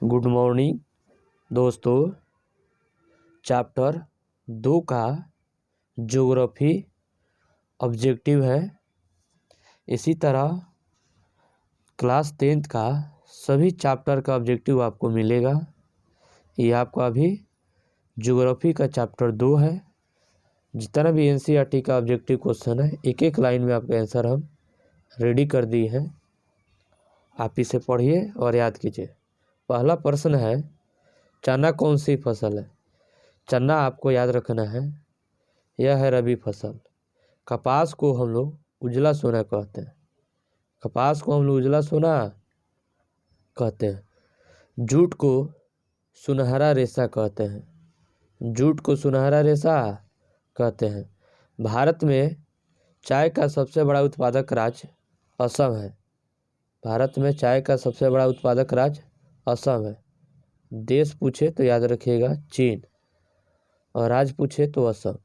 Good morning दोस्तों। Chapter 2 का geography objective है। इसी तरह क्लास 10th का सभी चैप्टर का ऑब्जेक्टिव आपको मिलेगा। ये आपका अभी ज्योग्राफी का चैप्टर 2 है। जितना भी एनसीईआरटी का ऑब्जेक्टिव क्वेश्चन है, एक एक लाइन में आपका आंसर हम रेडी कर दिए हैं। आप इसे पढ़िए और याद कीजिए। पहला प्रश्न है, चना कौन सी फसल है? चना आपको याद रखना है, यह है रबी फसल। कपास को हम लोग उजला सोना कहते हैं। कपास को हम लोग उजला सोना कहते हैं। जूट को सुनहरा रेशा कहते हैं। जूट को सुनहरा रेशा कहते हैं। भारत में चाय का सबसे बड़ा उत्पादक राज्य असम है। भारत में चाय का सबसे बड़ा उत्पादक राज्य असम है। देश पूछे तो याद रखिएगा चीन, और राज्य पूछे तो असम।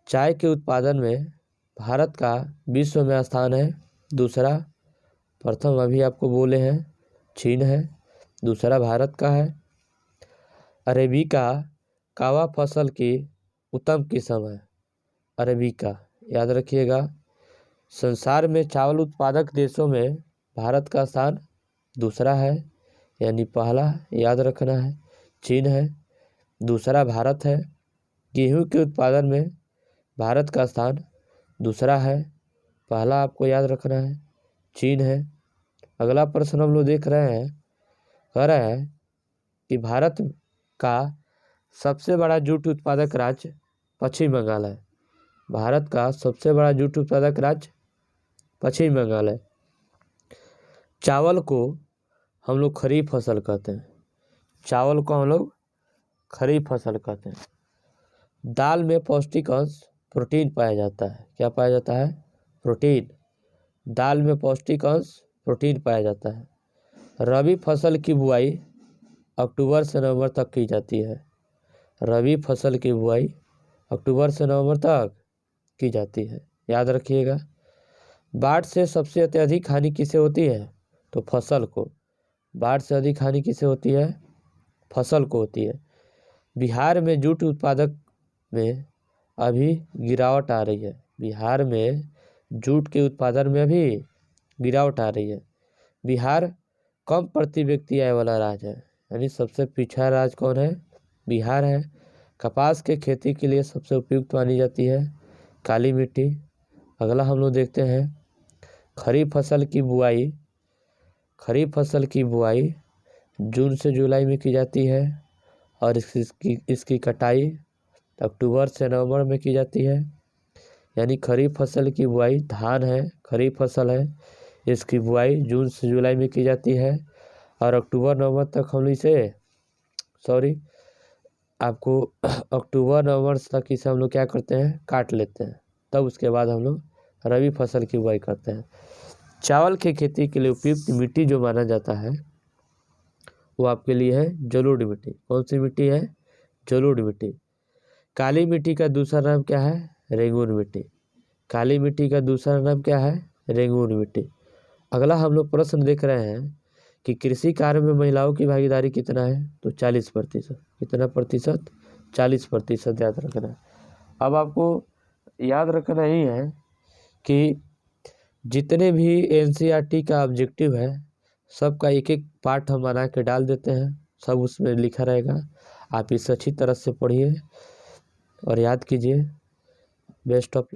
चाय के उत्पादन में भारत का विश्व में स्थान है दूसरा। प्रथम अभी आपको बोले हैं चीन है, दूसरा भारत का है। अरेबिका कावा फसल की उत्तम किस्म है। अरेबिका याद रखिएगा। संसार में चावल उत्पादक देशों में भारत का स्थान दूसरा है, यानी पहला याद रखना है चीन है, दूसरा भारत है। गेहूं के उत्पादन में भारत का स्थान दूसरा है, पहला आपको याद रखना है चीन है। अगला प्रश्न हम लोग देख रहे हैं, कह रहे हैं कि भारत का सबसे बड़ा जूट उत्पादक राज्य पश्चिम बंगाल है। भारत का सबसे बड़ा जूट उत्पादक राज्य पश्चिम बंगाल है। चावल को हम लोग खरीफ फसल कहते हैं। चावल को हम लोग खरीफ फसल कहते हैं। दाल में पौष्टिक अंश प्रोटीन पाया जाता है। क्या पाया जाता है? प्रोटीन। दाल में पौष्टिक अंश प्रोटीन पाया जाता है। रबी फसल की बुआई अक्टूबर से नवंबर तक की जाती है। रबी फसल की बुआई अक्टूबर से नवंबर तक की जाती है, याद रखिएगा। बाढ़ से सबसे अत्यधिक हानि किसे होती है? तो फसल को। बाढ़ से अधिक हानि किसे होती है? फसल को होती है। बिहार में जूट उत्पादक में अभी गिरावट आ रही है। बिहार में जूट के उत्पादन में अभी गिरावट आ रही है। बिहार कम प्रति व्यक्ति आय वाला राज्य है, यानी सबसे पिछड़ा राज्य कौन है? बिहार है। कपास के खेती के लिए सबसे उपयुक्त मानी जाती है काली मिट्टी। अगला हम लोग देखते हैं, खरीफ फसल की बुआई। खरीफ फसल की बुआई जून से जुलाई में की जाती है, और इसकी कटाई अक्टूबर से नवंबर में की जाती है। यानी खरीफ फसल की बुआई, धान है खरीफ फसल है, इसकी बुआई जून से जुलाई में की जाती है, और अक्टूबर नवंबर तक हम इसे अक्टूबर नवंबर तक इसे हम लोग क्या करते हैं? काट लेते हैं। तब उसके बाद हम लोग रबी फसल की बुआई करते हैं। चावल की खेती के लिए उपयुक्त मिट्टी जो माना जाता है वो आपके लिए है जलोढ़ मिट्टी। कौन सी मिट्टी है? जलोढ़ मिट्टी। काली मिट्टी का दूसरा नाम क्या है? रेंगून मिट्टी। काली मिट्टी का दूसरा नाम क्या है? रेंगून मिट्टी। अगला हम लोग प्रश्न देख रहे हैं कि कृषि कार्य में महिलाओं की भागीदारी कितना है? तो 40%। कितना प्रतिशत? 40% याद रखना है। अब आपको याद रखना ही है कि जितने भी एनसीईआरटी का ऑब्जेक्टिव है सबका एक एक पार्ट हम बना के डाल देते हैं, सब उसमें लिखा रहेगा। आप इसे अच्छी तरह से पढ़िए और याद कीजिए। Best of